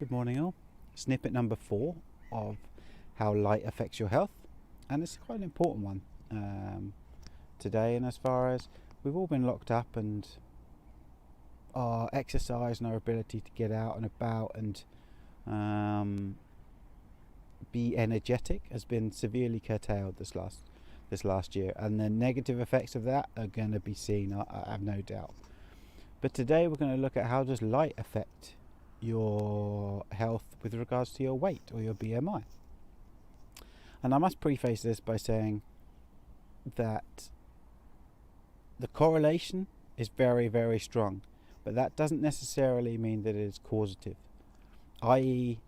Good morning all. Snippet number 4 of how light affects your health, and it's quite an important one today. And as far as we've all been locked up, and our exercise and our ability to get out and about and be energetic has been severely curtailed this last year, and the negative effects of that are going to be seen, I have no doubt. But today we're going to look at how does light affect your health with regards to your weight or your BMI. And I must preface this by saying that the correlation is very, very strong, but that doesn't necessarily mean that it is causative. I.e.,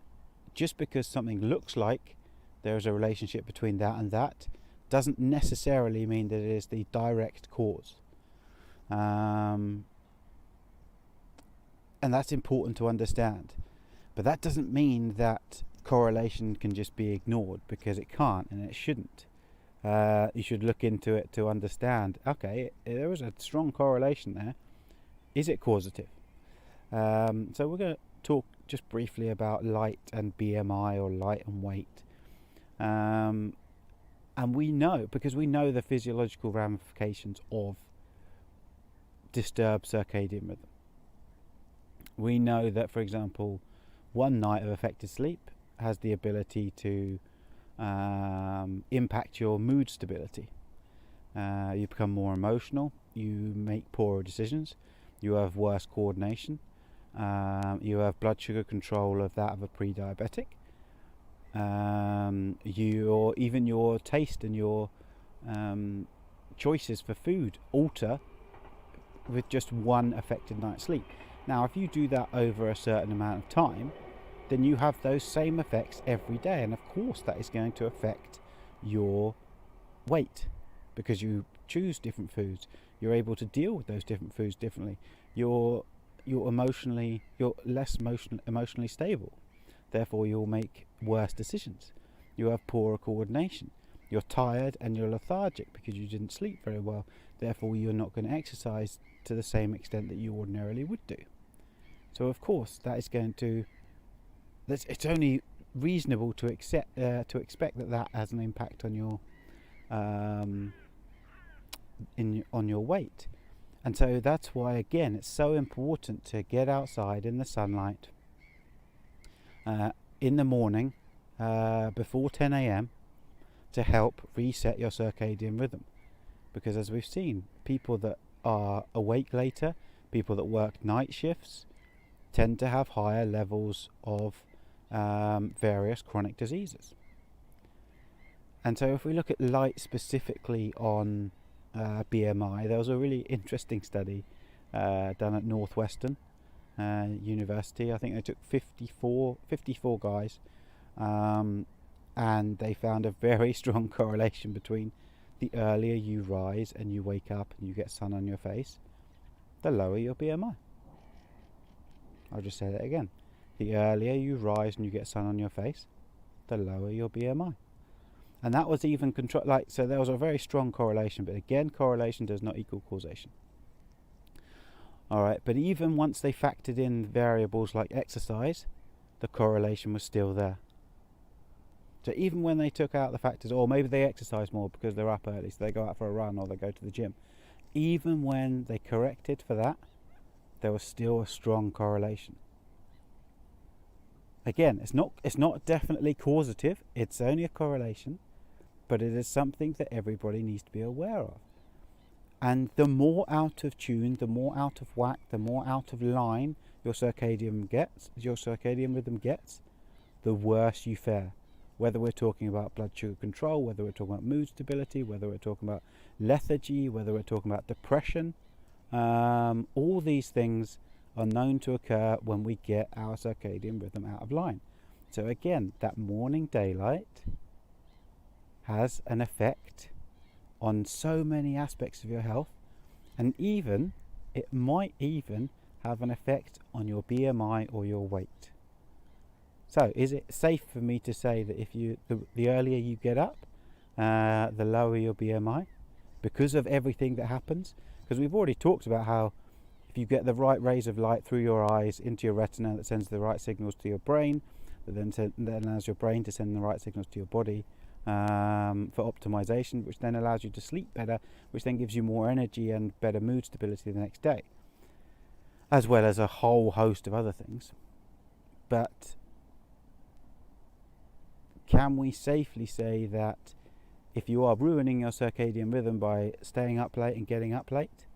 just because something looks like there is a relationship between that and that doesn't necessarily mean that it is the direct cause. And that's important to understand. But that doesn't mean that correlation can just be ignored, because it can't and it shouldn't. You should look into it to understand, okay, there is a strong correlation there. Is it causative? So we're going to talk just briefly about light and BMI, or light and weight. And we know, because we know the physiological ramifications of disturbed circadian rhythm. We know that, for example, one night of affected sleep has the ability to impact your mood stability. You become more emotional, you make poorer decisions, you have worse coordination, you have blood sugar control of that of a pre-diabetic, even your taste and your choices for food alter with just one affected night's sleep. Now, if you do that over a certain amount of time, then you have those same effects every day, and of course that is going to affect your weight, because you choose different foods. You're able to deal with those different foods differently. You're less emotionally stable. Therefore, you'll make worse decisions. You have poorer coordination. You're tired and you're lethargic because you didn't sleep very well. Therefore, you're not going to exercise to the same extent that you ordinarily would do. So, of course, that is going to. It's only reasonable to expect that has an impact on your on your weight. And so that's why, again, it's so important to get outside in the sunlight in the morning before 10 a.m. to help reset your circadian rhythm. Because as we've seen, people that are awake later, people that work night shifts, tend to have higher levels of various chronic diseases. And so if we look at light specifically on BMI, there was a really interesting study done at Northwestern University. I think they took 54 guys, and they found a very strong correlation between the earlier you rise and you wake up and you get sun on your face, the lower your BMI. I'll just say that again. The earlier you rise and you get sun on your face, the lower your BMI. And that was even so there was a very strong correlation, but again, correlation does not equal causation. Alright, but even once they factored in variables like exercise, the correlation was still there. So even when they took out the factors, or maybe they exercise more because they're up early, so they go out for a run or they go to the gym, even when they corrected for that, there was still a strong correlation. Again, it's not definitely causative, it's only a correlation, but it is something that everybody needs to be aware of. And the more out of tune, the more out of whack, the more out of line your circadian rhythm gets, the worse you fare. Whether we're talking about blood sugar control, whether we're talking about mood stability, whether we're talking about lethargy, whether we're talking about depression, all these things are known to occur when we get our circadian rhythm out of line. So again, that morning daylight has an effect on so many aspects of your health, and it might even have an effect on your BMI or your weight. So is it safe for me to say that if the earlier you get up, the lower your BMI, because of everything that happens? Because we've already talked about how if you get the right rays of light through your eyes into your retina that sends the right signals to your brain, that then allows your brain to send the right signals to your body for optimization, which then allows you to sleep better, which then gives you more energy and better mood stability the next day, as well as a whole host of other things. But can we safely say that if you are ruining your circadian rhythm by staying up late and getting up late,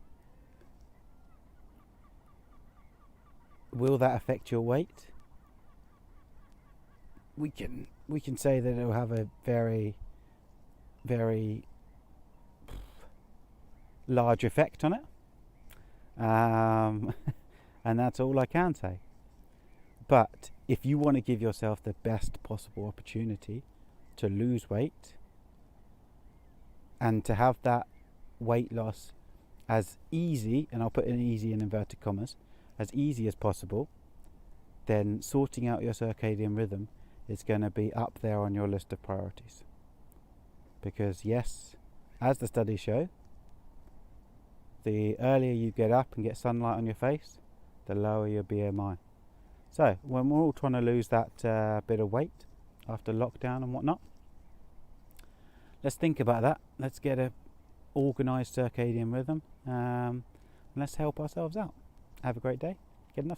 will that affect your weight? We can say that it will have a very, very large effect on it, and that's all I can say. But if you want to give yourself the best possible opportunity to lose weight and to have that weight loss as easy, and I'll put in easy in inverted commas, as easy as possible, then sorting out your circadian rhythm is going to be up there on your list of priorities. Because yes, as the studies show, the earlier you get up and get sunlight on your face, the lower your BMI. So when we're all trying to lose that bit of weight after lockdown and whatnot, let's think about that. Let's get a organised circadian rhythm, and let's help ourselves out. Have a great day. Get enough